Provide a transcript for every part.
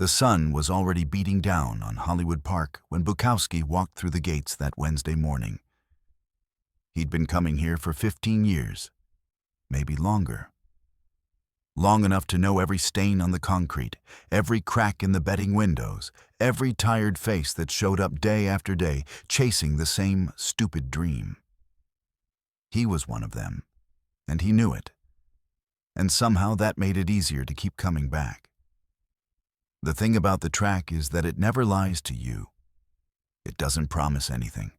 The sun was already beating down on Hollywood Park when Bukowski walked through the gates that Wednesday morning. He'd been coming here for 15 years, maybe longer. Long enough to know every stain on the concrete, every crack in the betting windows, every tired face that showed up day after day, chasing the same stupid dream. He was one of them, and he knew it. And somehow that made it easier to keep coming back. The thing about the track is that it never lies to you. It doesn't promise anything.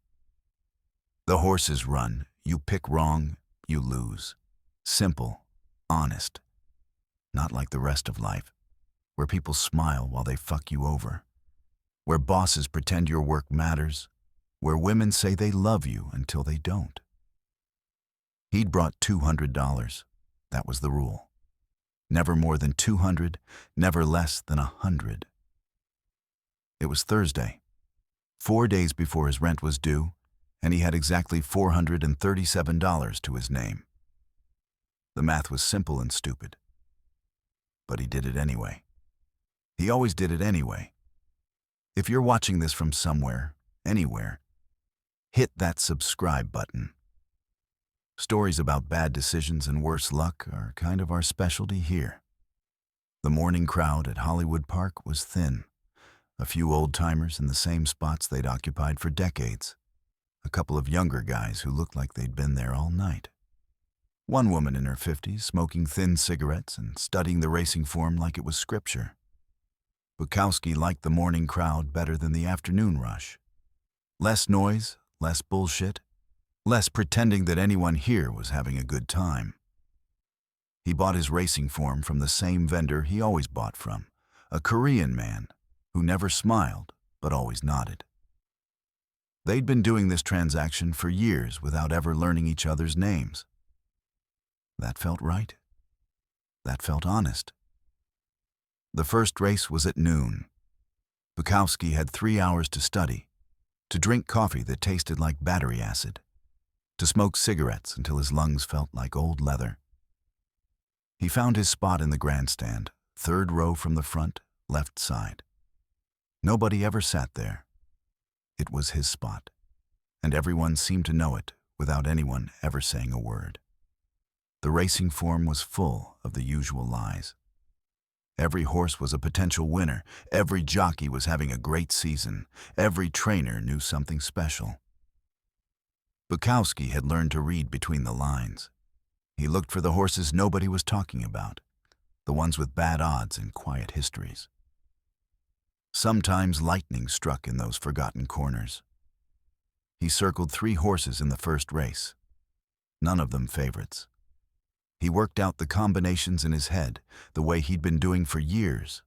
The horses run, you pick wrong, you lose. Simple, honest. Not like the rest of life, where people smile while they fuck you over, where bosses pretend your work matters, where women say they love you until they don't. He'd brought $200. That was the rule. Never more than 200, never less than 100. It was Thursday, 4 days before his rent was due, and he had exactly $437 to his name. The math was simple and stupid. But he did it anyway. He always did it anyway. If you're watching this from somewhere, anywhere, hit that subscribe button. Stories about bad decisions and worse luck are kind of our specialty here. The morning crowd at Hollywood Park was thin. A few old-timers in the same spots they'd occupied for decades. A couple of younger guys who looked like they'd been there all night. One woman in her 50s smoking thin cigarettes and studying the racing form like it was scripture. Bukowski liked the morning crowd better than the afternoon rush. Less noise, less bullshit, less pretending that anyone here was having a good time. He bought his racing form from the same vendor he always bought from, a Korean man who never smiled but always nodded. They'd been doing this transaction for years without ever learning each other's names. That felt right. That felt honest. The first race was at noon. Bukowski had 3 hours to study, to drink coffee that tasted like battery acid, to smoke cigarettes until his lungs felt like old leather. He found his spot in the grandstand, 3rd row from the front, left side. Nobody ever sat there. It was his spot, and everyone seemed to know it without anyone ever saying a word. The racing form was full of the usual lies. Every horse was a potential winner. Every jockey was having a great season. Every trainer knew something special. Bukowski had learned to read between the lines. He looked for the horses nobody was talking about, the ones with bad odds and quiet histories. Sometimes lightning struck in those forgotten corners. He circled 3 horses in the first race, none of them favorites. He worked out the combinations in his head, the way he'd been doing for years.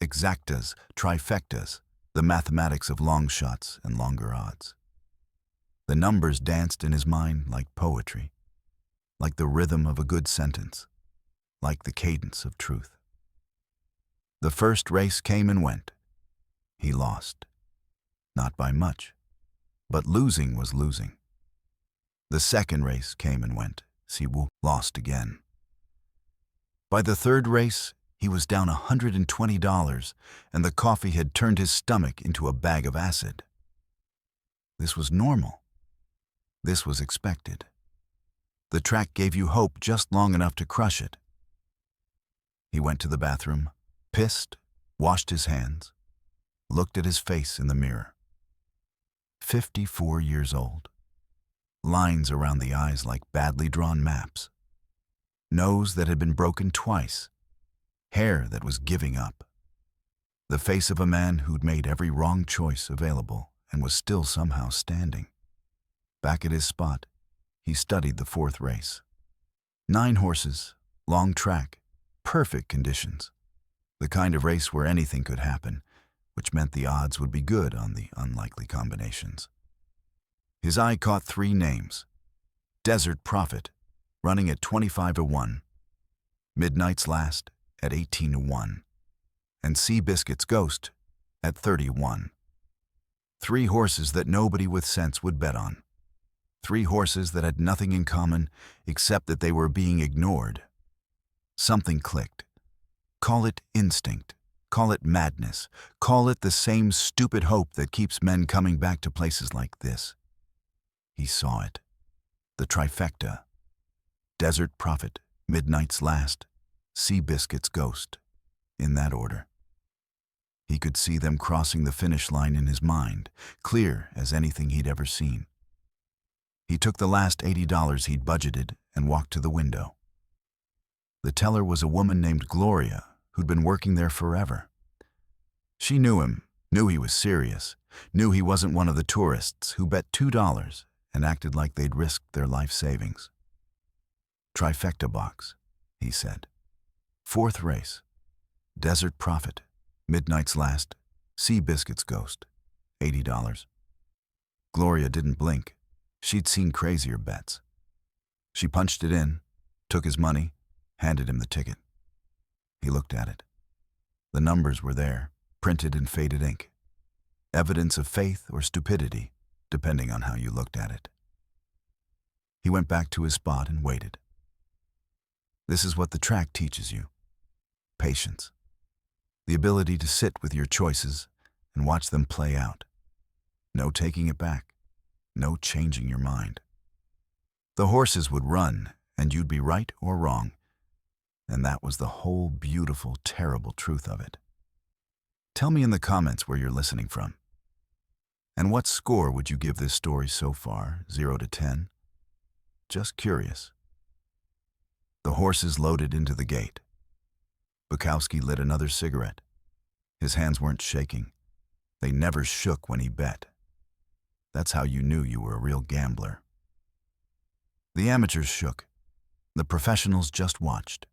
Exactas, trifectas, the mathematics of long shots and longer odds. The numbers danced in his mind like poetry, like the rhythm of a good sentence, like the cadence of truth. The first race came and went. He lost. Not by much, but losing was losing. The second race came and went. Siwu lost again. By the 3rd race, he was down $120, and the coffee had turned his stomach into a bag of acid. This was normal. This was expected. The track gave you hope just long enough to crush it. He went to the bathroom, pissed, washed his hands, looked at his face in the mirror. 54 years old. Lines around the eyes like badly drawn maps. Nose that had been broken twice. Hair that was giving up. The face of a man who'd made every wrong choice available and was still somehow standing. Back at his spot, he studied the 4th race. 9 horses, long track, perfect conditions. The kind of race where anything could happen, which meant the odds would be good on the unlikely combinations. His eye caught 3 names. Desert Prophet, running at 25-1. Midnight's Last at 18-1. And Seabiscuit's Ghost at 30-1. 3 horses that nobody with sense would bet on. 3 horses that had nothing in common except that they were being ignored. Something clicked. Call it instinct. Call it madness. Call it the same stupid hope that keeps men coming back to places like this. He saw it. The trifecta. Desert Prophet, Midnight's Last, Seabiscuit's Ghost. In that order. He could see them crossing the finish line in his mind, clear as anything he'd ever seen. He took the last $80 he'd budgeted and walked to the window. The teller was a woman named Gloria, who'd been working there forever. She knew him, knew he was serious, knew he wasn't one of the tourists who bet $2 and acted like they'd risked their life savings. Trifecta box, he said. Fourth race. Desert Prophet, Midnight's Last, Seabiscuit's Ghost, $80. Gloria didn't blink. She'd seen crazier bets. She punched it in, took his money, handed him the ticket. He looked at it. The numbers were there, printed in faded ink. Evidence of faith or stupidity, depending on how you looked at it. He went back to his spot and waited. This is what the track teaches you. Patience. The ability to sit with your choices and watch them play out. No taking it back. No changing your mind. The horses would run, and you'd be right or wrong. And that was the whole beautiful, terrible truth of it. Tell me in the comments where you're listening from. And what score would you give this story so far, 0 to 10? Just curious. The horses loaded into the gate. Bukowski lit another cigarette. His hands weren't shaking. They never shook when he bet. That's how you knew you were a real gambler. The amateurs shook. The professionals just watched.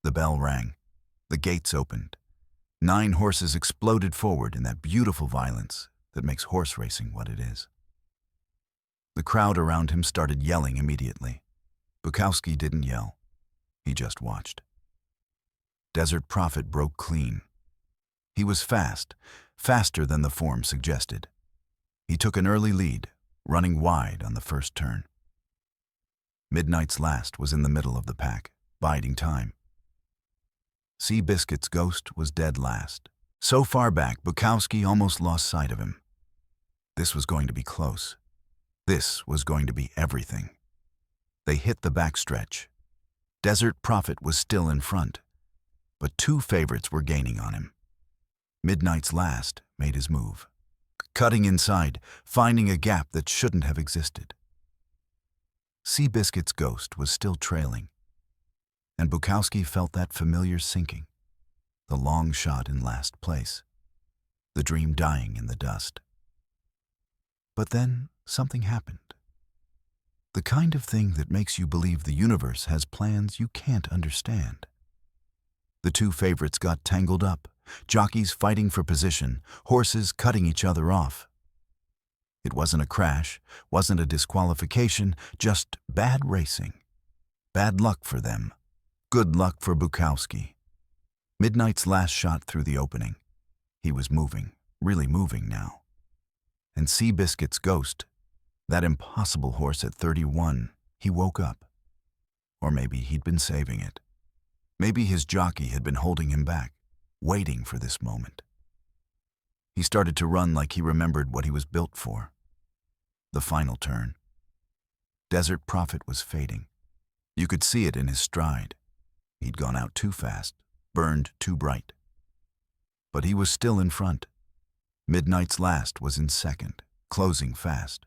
The bell rang. The gates opened. 9 horses exploded forward in that beautiful violence that makes horse racing what it is. The crowd around him started yelling immediately. Bukowski didn't yell. He just watched. Desert Prophet broke clean. He was fast, faster than the form suggested. He took an early lead, running wide on the first turn. Midnight's Last was in the middle of the pack, biding time. Seabiscuit's Ghost was dead last. So far back, Bukowski almost lost sight of him. This was going to be close. This was going to be everything. They hit the backstretch. Desert Prophet was still in front, but 2 favorites were gaining on him. Midnight's Last made his move, cutting inside, finding a gap that shouldn't have existed. Seabiscuit's Ghost was still trailing, and Bukowski felt that familiar sinking, the long shot in last place, the dream dying in the dust. But then something happened. The kind of thing that makes you believe the universe has plans you can't understand. The 2 favorites got tangled up, jockeys fighting for position, horses cutting each other off. It wasn't a crash, wasn't a disqualification, just bad racing. Bad luck for them. Good luck for Bukowski. Midnight's Last shot through the opening. He was moving, really moving now. And Seabiscuit's Ghost, that impossible horse at 31, he woke up. Or maybe he'd been saving it. Maybe his jockey had been holding him back, waiting for this moment. He started to run like he remembered what he was built for. The final turn. Desert Prophet was fading. You could see it in his stride. He'd gone out too fast, burned too bright. But he was still in front. Midnight's Last was in second, closing fast.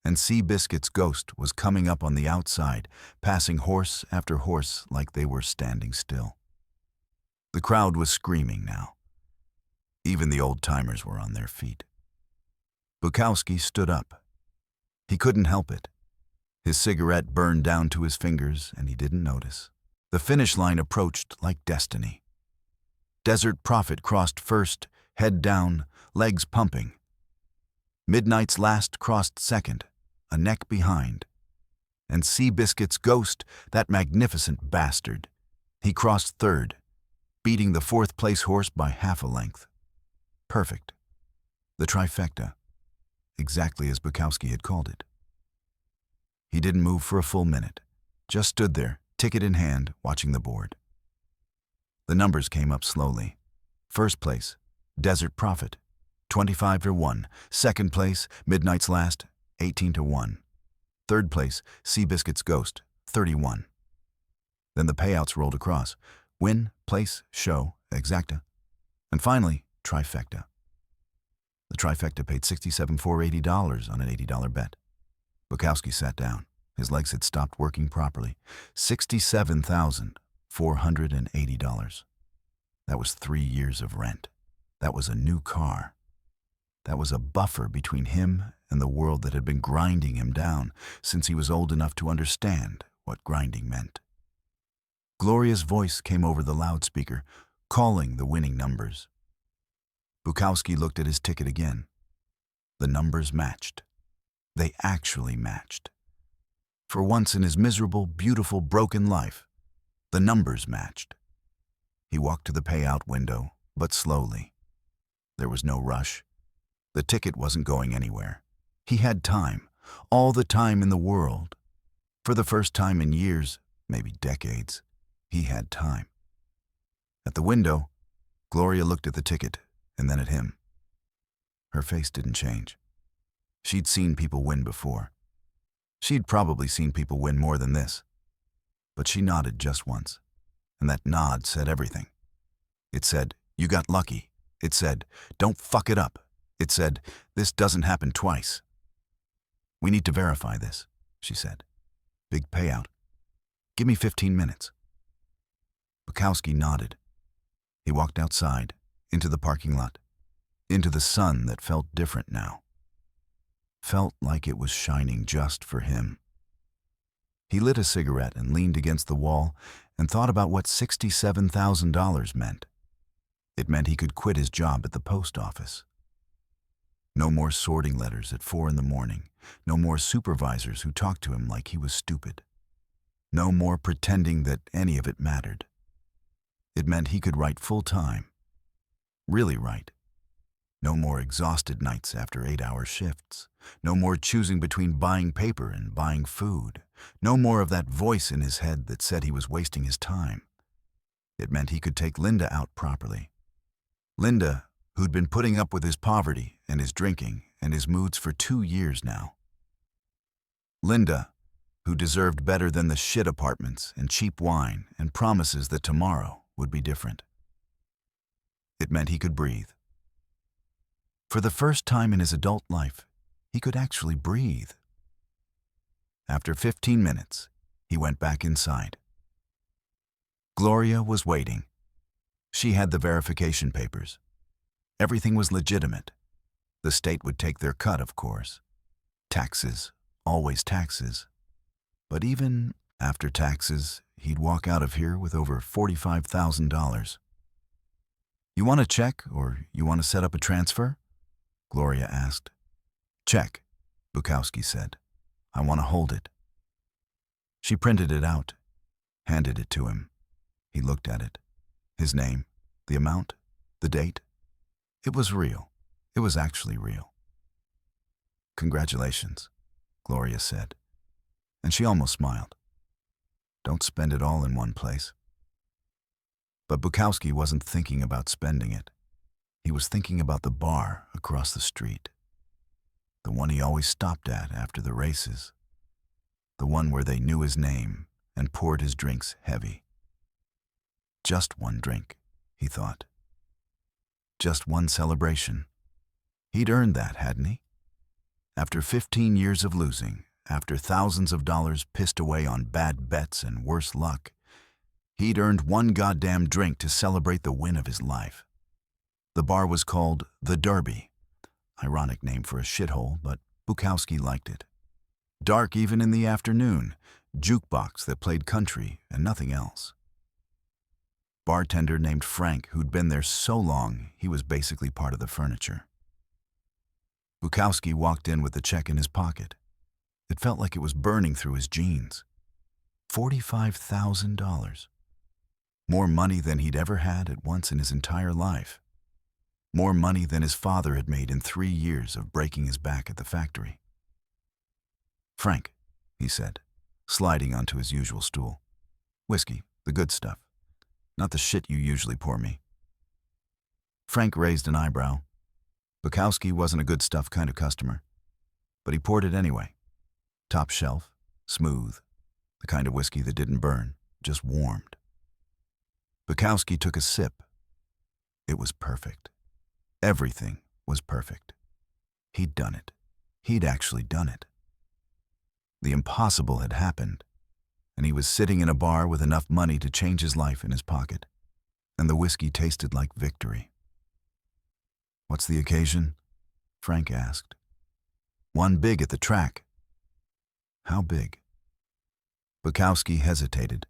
And Seabiscuit's Ghost was coming up on the outside, passing horse after horse like they were standing still. The crowd was screaming now. Even the old-timers were on their feet. Bukowski stood up. He couldn't help it. His cigarette burned down to his fingers, and he didn't notice. The finish line approached like destiny. Desert Prophet crossed first, head down, legs pumping. Midnight's Last crossed second, a neck behind. And Seabiscuit's Ghost, that magnificent bastard, he crossed third, beating the 4th-place horse by half a length. Perfect. The trifecta, exactly as Bukowski had called it. He didn't move for a full minute, just stood there, ticket in hand, watching the board. The numbers came up slowly. First place, Desert Prophet, 25 to 1. Second place, Midnight's Last, 18 to 1. Third place, Seabiscuit's Ghost, 31. Then the payouts rolled across. Win, place, show, exacta. And finally, trifecta. The trifecta paid $67,480 on an $80 bet. Bukowski sat down. His legs had stopped working properly. $67,480. That was 3 years of rent. That was a new car. That was a buffer between him and the world that had been grinding him down since he was old enough to understand what grinding meant. Gloria's voice came over the loudspeaker, calling the winning numbers. Bukowski looked at his ticket again. The numbers matched. They actually matched. For once in his miserable, beautiful, broken life, the numbers matched. He walked to the payout window, but slowly. There was no rush. The ticket wasn't going anywhere. He had time, all the time in the world. For the first time in years, maybe decades, he had time. At the window, Gloria looked at the ticket and then at him. Her face didn't change. She'd seen people win before. She'd probably seen people win more than this. But she nodded just once, and that nod said everything. It said, "You got lucky." It said, "Don't fuck it up." It said, "This doesn't happen twice." "We need to verify this," she said. "Big payout. Give me 15 minutes. Bukowski nodded. He walked outside, into the parking lot, into the sun that felt different now. Felt like it was shining just for him. He lit a cigarette and leaned against the wall and thought about what $67,000 meant. It meant he could quit his job at the post office. No more sorting letters at 4 in the morning. No more supervisors who talked to him like he was stupid. No more pretending that any of it mattered. It meant he could write full-time. Really write. No more exhausted nights after 8-hour shifts. No more choosing between buying paper and buying food. No more of that voice in his head that said he was wasting his time. It meant he could take Linda out properly. Linda, who'd been putting up with his poverty and his drinking and his moods for 2 years now. Linda, who deserved better than the shit apartments and cheap wine and promises that tomorrow would be different. It meant he could breathe. For the first time in his adult life, he could actually breathe. After 15 minutes, he went back inside. Gloria was waiting. She had the verification papers. Everything was legitimate. The state would take their cut, of course. Taxes, always taxes. But even after taxes, he'd walk out of here with over $45,000. "You want a check or you want to set up a transfer?" Gloria asked. "Check," Bukowski said. "I want to hold it." She printed it out, handed it to him. He looked at it. His name, the amount, the date. It was real. It was actually real. "Congratulations," Gloria said. And she almost smiled. "Don't spend it all in one place." But Bukowski wasn't thinking about spending it. He was thinking about the bar across the street. The one he always stopped at after the races. The one where they knew his name and poured his drinks heavy. Just one drink, he thought. Just one celebration. He'd earned that, hadn't he? After 15 years of losing, after thousands of dollars pissed away on bad bets and worse luck, he'd earned one goddamn drink to celebrate the win of his life. The bar was called The Derby. Ironic name for a shithole, but Bukowski liked it. Dark even in the afternoon, jukebox that played country and nothing else. Bartender named Frank, who'd been there so long he was basically part of the furniture. Bukowski walked in with the check in his pocket. It felt like it was burning through his jeans. $45,000. More money than he'd ever had at once in his entire life. More money than his father had made in 3 years of breaking his back at the factory. "Frank," he said, sliding onto his usual stool. "Whiskey, the good stuff. Not the shit you usually pour me." Frank raised an eyebrow. Bukowski wasn't a good stuff kind of customer, but he poured it anyway. Top shelf, smooth, the kind of whiskey that didn't burn, just warmed. Bukowski took a sip. It was perfect. Everything was perfect. He'd done it. He'd actually done it. The impossible had happened, and he was sitting in a bar with enough money to change his life in his pocket, and the whiskey tasted like victory. "What's the occasion?" Frank asked. "One big at the track." "How big?" Bukowski hesitated.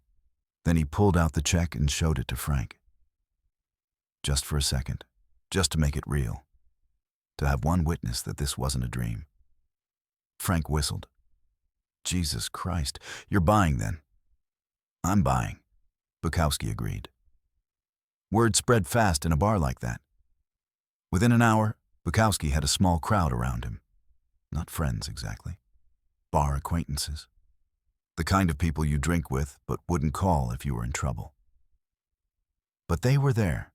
Then he pulled out the check and showed it to Frank. Just for a second, just to make it real. To have one witness that this wasn't a dream. Frank whistled. "Jesus Christ, you're buying then?" "I'm buying," Bukowski agreed. Word spread fast in a bar like that. Within an hour, Bukowski had a small crowd around him. Not friends, exactly. Bar acquaintances. The kind of people you drink with but wouldn't call if you were in trouble. But they were there,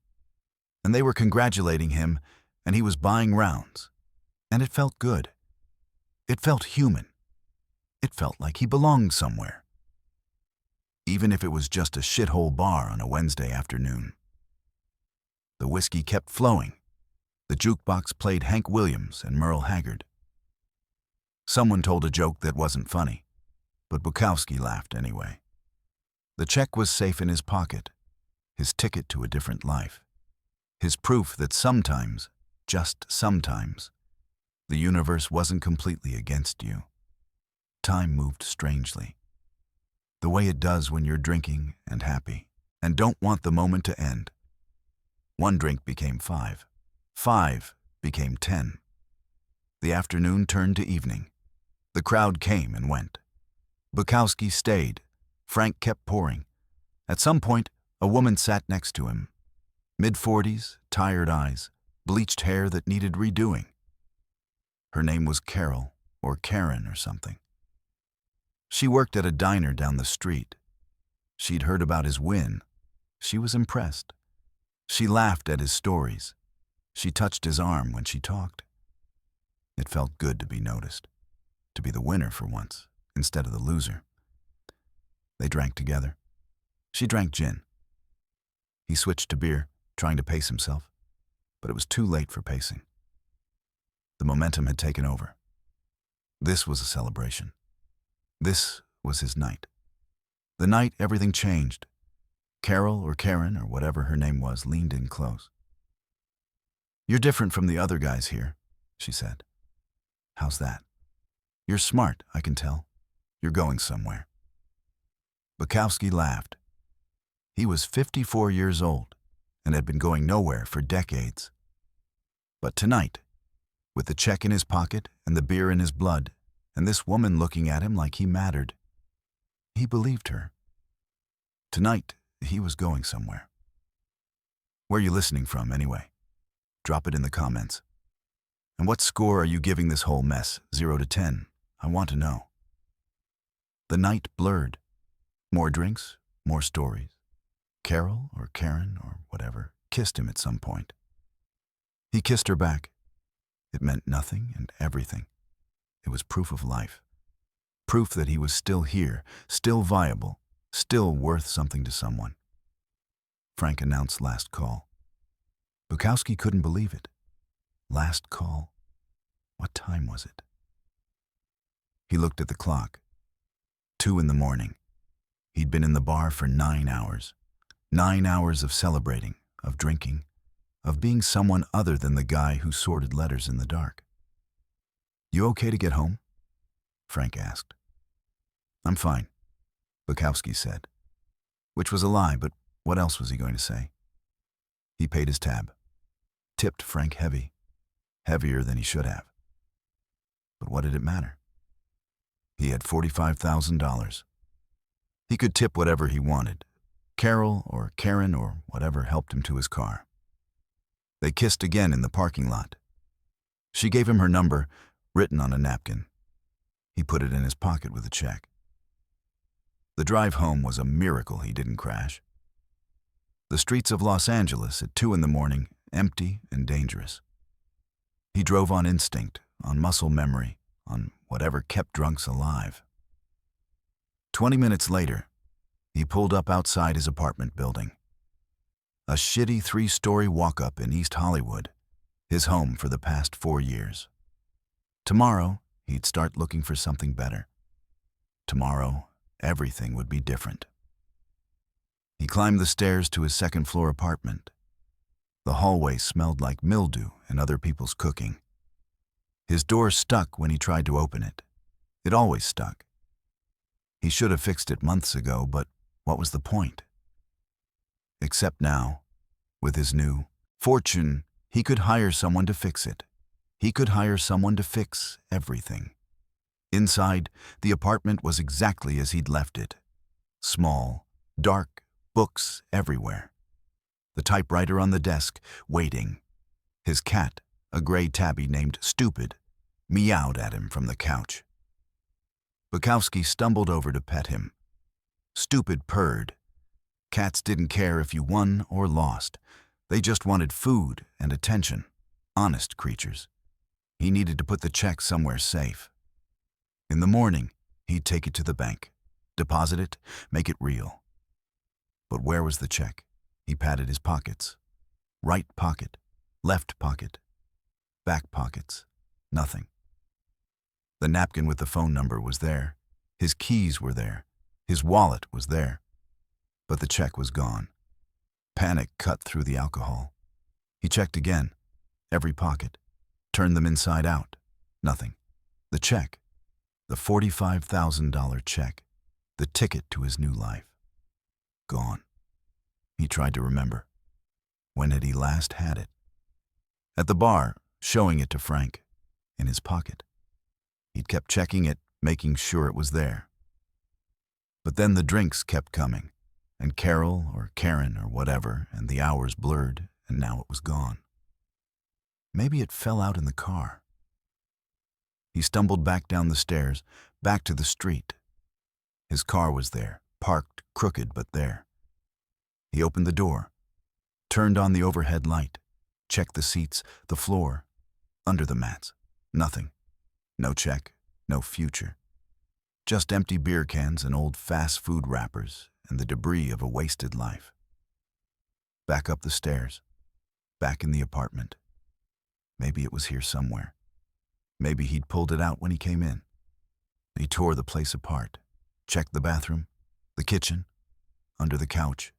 and they were congratulating him, and he was buying rounds. And it felt good. It felt human. It felt like he belonged somewhere. Even if it was just a shithole bar on a Wednesday afternoon. The whiskey kept flowing. The jukebox played Hank Williams and Merle Haggard. Someone told a joke that wasn't funny, but Bukowski laughed anyway. The check was safe in his pocket, his ticket to a different life, his proof that sometimes, just sometimes, the universe wasn't completely against you. Time moved strangely, the way it does when you're drinking and happy, and don't want the moment to end. One drink became 5. 5 became 10. The afternoon turned to evening. The crowd came and went. Bukowski stayed. Frank kept pouring. At some point, a woman sat next to him. Mid-40s, tired eyes, bleached hair that needed redoing. Her name was Carol, or Karen or something. She worked at a diner down the street. She'd heard about his win. She was impressed. She laughed at his stories. She touched his arm when she talked. It felt good to be noticed, to be the winner for once, instead of the loser. They drank together. She drank gin. He switched to beer, trying to pace himself, but it was too late for pacing. The momentum had taken over. This was a celebration. This was his night. The night everything changed. Carol or Karen or whatever her name was leaned in close. "You're different from the other guys here," she said. "How's that?" "You're smart, I can tell. You're going somewhere." Bukowski laughed. He was 54 years old and had been going nowhere for decades. But tonight, with the check in his pocket and the beer in his blood, and this woman looking at him like he mattered, he believed her. Tonight, he was going somewhere. Where are you listening from, anyway? Drop it in the comments. And what score are you giving this whole mess, 0 to 10? I want to know. The night blurred. More drinks, more stories. Carol or Karen or whatever kissed him at some point. He kissed her back. It meant nothing and everything. It was proof of life. Proof that he was still here, still viable, still worth something to someone. Frank announced last call. Bukowski couldn't believe it. Last call? What time was it? He looked at the clock. 2 in the morning. He'd been in the bar for 9 hours. 9 hours of celebrating, of drinking, of being someone other than the guy who sorted letters in the dark. "You okay to get home?" Frank asked. "I'm fine," Bukowski said. Which was a lie, but what else was he going to say? He paid his tab. Tipped Frank heavy. Heavier than he should have. But what did it matter? He had $45,000. He could tip whatever he wanted. Carol or Karen or whatever helped him to his car. They kissed again in the parking lot. She gave him her number, written on a napkin. He put it in his pocket with a check. The drive home was a miracle he didn't crash. The streets of Los Angeles at 2 in the morning empty and dangerous. He drove on instinct, on muscle memory, on whatever kept drunks alive. 20 minutes later, he pulled up outside his apartment building. A shitty 3-story walk-up in East Hollywood, his home for the past 4 years. Tomorrow, he'd start looking for something better. Tomorrow, everything would be different. He climbed the stairs to his second-floor apartment. The hallway smelled like mildew and other people's cooking. His door stuck when he tried to open it. It always stuck. He should have fixed it months ago, but what was the point? Except now, with his new fortune, he could hire someone to fix it. He could hire someone to fix everything. Inside, the apartment was exactly as he'd left it. Small, dark, books everywhere. The typewriter on the desk, waiting. His cat, a gray tabby named Stupid, meowed at him from the couch. Bukowski stumbled over to pet him. Stupid purred. Cats didn't care if you won or lost. They just wanted food and attention. Honest creatures. He needed to put the check somewhere safe. In the morning, he'd take it to the bank, deposit it, make it real. But where was the check? He patted his pockets. Right pocket, left pocket, back pockets, nothing. The napkin with the phone number was there. His keys were there. His wallet was there. But the check was gone. Panic cut through the alcohol. He checked again, every pocket, turned them inside out, nothing. The check, the $45,000 check, the ticket to his new life. Gone. He tried to remember. When had he last had it? At the bar, showing it to Frank, in his pocket. He'd kept checking it, making sure it was there. But then the drinks kept coming, and Carol or Karen or whatever, and the hours blurred, and now it was gone. Maybe it fell out in the car. He stumbled back down the stairs, back to the street. His car was there, parked, crooked, but there. He opened the door, turned on the overhead light, checked the seats, the floor, under the mats. Nothing. No check, no future. Just empty beer cans and old fast food wrappers and the debris of a wasted life. Back up the stairs, back in the apartment. Maybe it was here somewhere. Maybe he'd pulled it out when he came in. He tore the place apart, checked the bathroom, the kitchen, under the couch,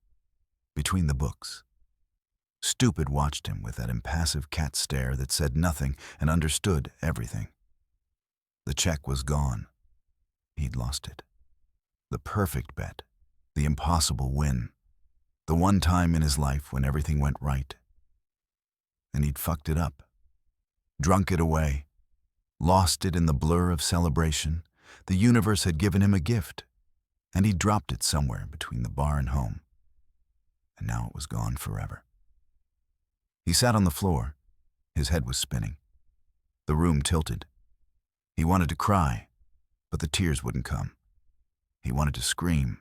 between the books. Stupid watched him with that impassive cat stare that said nothing and understood everything. The check was gone. He'd lost it. The perfect bet, the impossible win, the one time in his life when everything went right. And he'd fucked it up, drunk it away, lost it in the blur of celebration. The universe had given him a gift, and he'd dropped it somewhere between the bar and home. And now it was gone forever. He sat on the floor. His head was spinning. The room tilted. He wanted to cry, but the tears wouldn't come. He wanted to scream.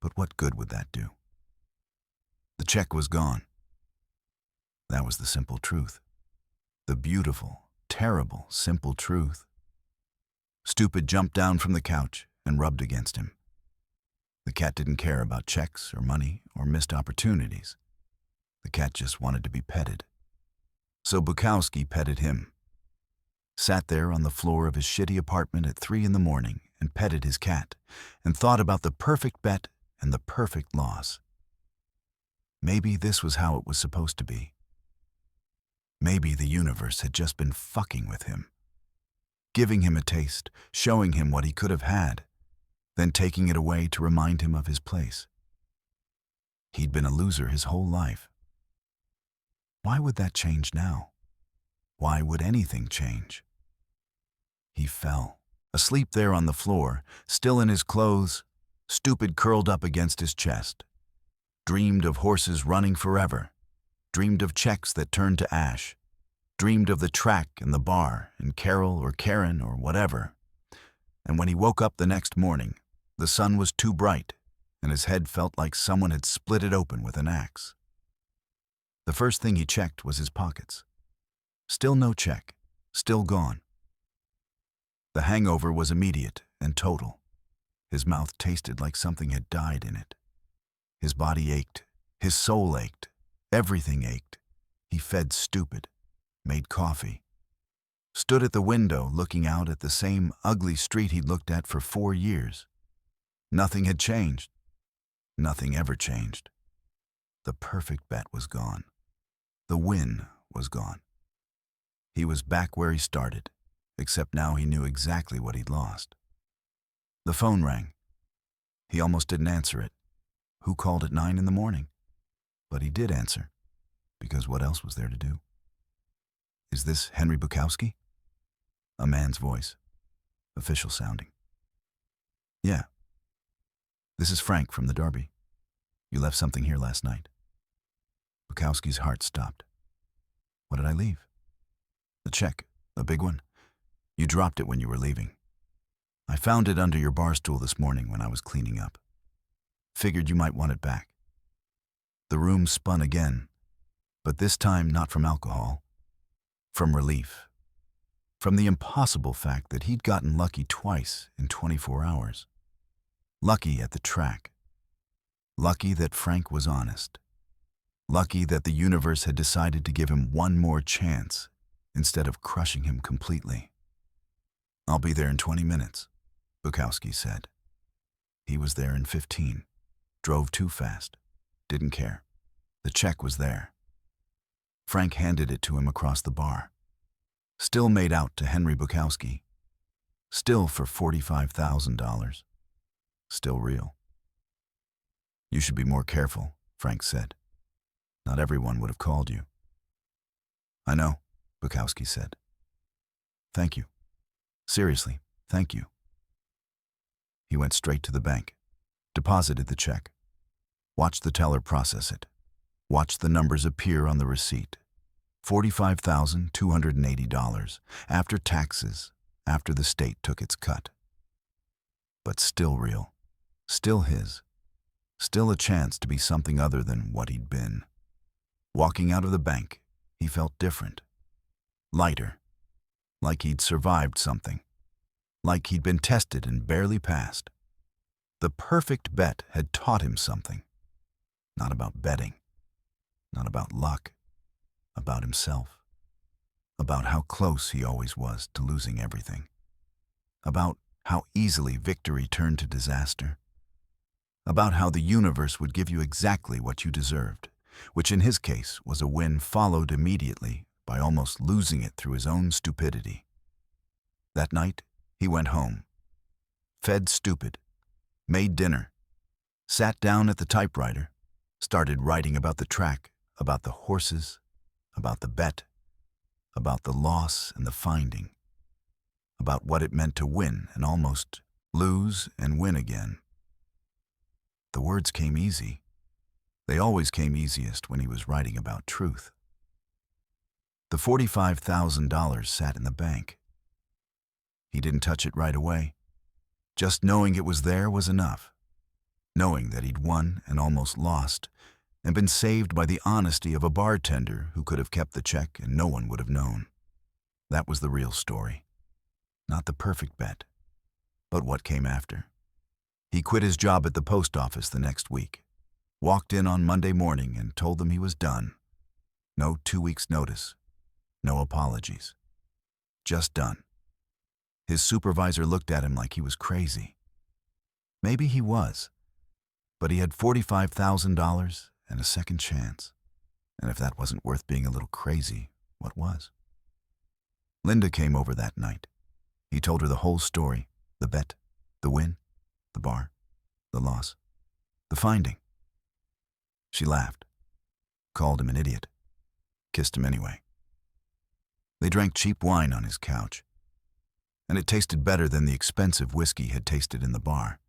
But what good would that do? The check was gone. That was the simple truth. The beautiful, terrible, simple truth. Stupid jumped down from the couch and rubbed against him. The cat didn't care about checks or money or missed opportunities. The cat just wanted to be petted. So Bukowski petted him. Sat there on the floor of his shitty apartment at 3 a.m. and petted his cat and thought about the perfect bet and the perfect loss. Maybe this was how it was supposed to be. Maybe the universe had just been fucking with him, giving him a taste, showing him what he could have had, then taking it away to remind him of his place. He'd been a loser his whole life. Why would that change now? Why would anything change? He fell, asleep there on the floor, still in his clothes, Stupid curled up against his chest. Dreamed of horses running forever. Dreamed of checks that turned to ash. Dreamed of the track and the bar and Carol or Karen or whatever. And when he woke up the next morning, the sun was too bright and his head felt like someone had split it open with an axe. The first thing he checked was his pockets. Still no check, still gone. The hangover was immediate and total. His mouth tasted like something had died in it. His body ached, his soul ached, everything ached. He fed stupid, made coffee, stood at the window looking out at the same ugly street he'd looked at for 4 years. Nothing had changed. Nothing ever changed. The perfect bet was gone. The win was gone. He was back where he started, except now he knew exactly what he'd lost. The phone rang. He almost didn't answer it. Who called at 9 in the morning? But he did answer, because what else was there to do? Is this Henry Bukowski? A man's voice, official sounding. Yeah. This is Frank from the Derby. You left something here last night. Bukowski's heart stopped. What did I leave? A check, a big one. You dropped it when you were leaving. I found it under your bar stool this morning when I was cleaning up. Figured you might want it back. The room spun again, but this time not from alcohol, from relief. From the impossible fact that he'd gotten lucky twice in 24 hours. Lucky at the track. Lucky that Frank was honest. Lucky that the universe had decided to give him one more chance instead of crushing him completely. I'll be there in 20 minutes, Bukowski said. He was there in 15. Drove too fast. Didn't care. The check was there. Frank handed it to him across the bar. Still made out to Henry Bukowski. Still for $45,000. Still real. You should be more careful, Frank said. Not everyone would have called you. I know, Bukowski said. Thank you. Seriously, thank you. He went straight to the bank, deposited the check, watched the teller process it, watched the numbers appear on the receipt. $45,280 after taxes, after the state took its cut. But still real, still his, still a chance to be something other than what he'd been. Walking out of the bank, he felt different, lighter, like he'd survived something, like he'd been tested and barely passed. The perfect bet had taught him something, not about betting, not about luck, about himself, about how close he always was to losing everything, about how easily victory turned to disaster, about how the universe would give you exactly what you deserved, which in his case was a win followed immediately by almost losing it through his own stupidity. That night, he went home, fed stupid, made dinner, sat down at the typewriter, started writing about the track, about the horses, about the bet, about the loss and the finding, about what it meant to win and almost lose and win again. The words came easy. They always came easiest when he was writing about truth. The $45,000 sat in the bank. He didn't touch it right away. Just knowing it was there was enough. Knowing that he'd won and almost lost and been saved by the honesty of a bartender who could have kept the check and no one would have known. That was the real story. Not the perfect bet, but what came after. He quit his job at the post office the next week, walked in on Monday morning and told them he was done. No 2 weeks' notice, no apologies. Just done. His supervisor looked at him like he was crazy. Maybe he was, but he had $45,000 and a second chance. And if that wasn't worth being a little crazy, what was? Linda came over that night. He told her the whole story, the bet, the win, the bar, the loss, the finding. She laughed, called him an idiot, kissed him anyway. They drank cheap wine on his couch, and it tasted better than the expensive whiskey had tasted in the bar,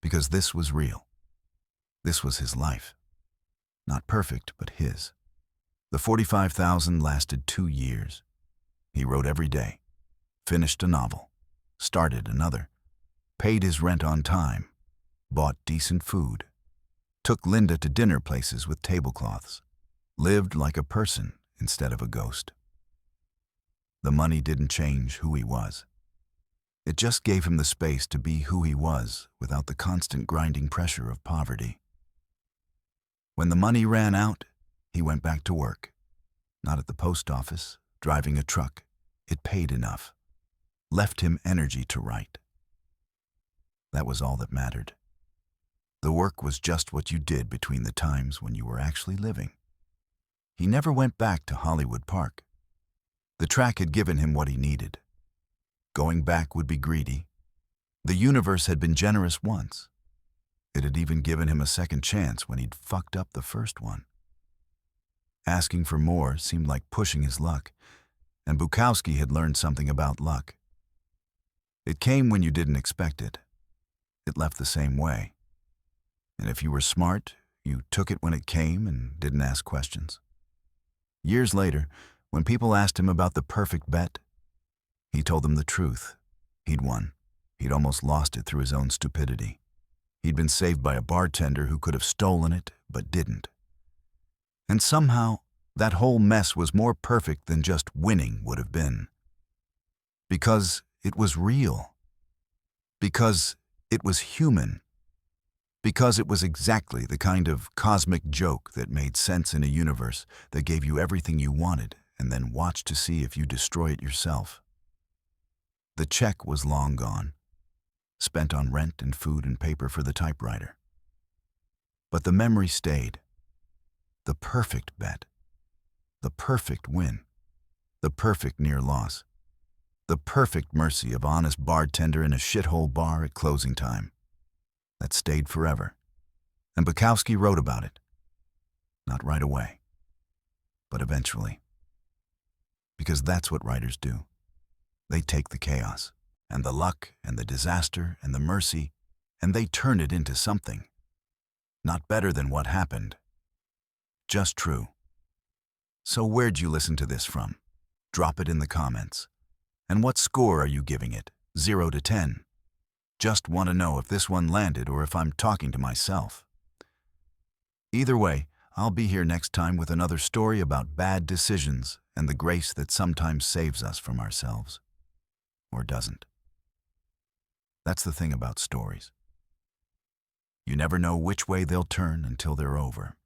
because this was real. This was his life. Not perfect, but his. The $45,000 lasted 2 years. He wrote every day, finished a novel, started another, paid his rent on time, bought decent food, took Linda to dinner places with tablecloths, lived like a person instead of a ghost. The money didn't change who he was. It just gave him the space to be who he was without the constant grinding pressure of poverty. When the money ran out, he went back to work. Not at the post office, driving a truck. It paid enough. Left him energy to write. That was all that mattered. The work was just what you did between the times when you were actually living. He never went back to Hollywood Park. The track had given him what he needed. Going back would be greedy. The universe had been generous once. It had even given him a second chance when he'd fucked up the first one. Asking for more seemed like pushing his luck, and Bukowski had learned something about luck. It came when you didn't expect it. It left the same way. And if you were smart, you took it when it came and didn't ask questions. Years later, when people asked him about the perfect bet, he told them the truth. He'd won. He'd almost lost it through his own stupidity. He'd been saved by a bartender who could have stolen it, but didn't. And somehow, that whole mess was more perfect than just winning would have been. Because it was real. Because it was human. Because it was exactly the kind of cosmic joke that made sense in a universe that gave you everything you wanted and then watched to see if you destroy it yourself. The check was long gone, spent on rent and food and paper for the typewriter. But the memory stayed. The perfect bet. The perfect win. The perfect near loss. The perfect mercy of honest bartender in a shithole bar at closing time. That stayed forever. And Bukowski wrote about it. Not right away, but eventually. Because that's what writers do. They take the chaos, and the luck, and the disaster, and the mercy, and they turn it into something. Not better than what happened. Just true. So where'd you listen to this from? Drop it in the comments. And what score are you giving it? 0 to 10? Just want to know if this one landed or if I'm talking to myself. Either way, I'll be here next time with another story about bad decisions and the grace that sometimes saves us from ourselves. Or doesn't. That's the thing about stories. You never know which way they'll turn until they're over.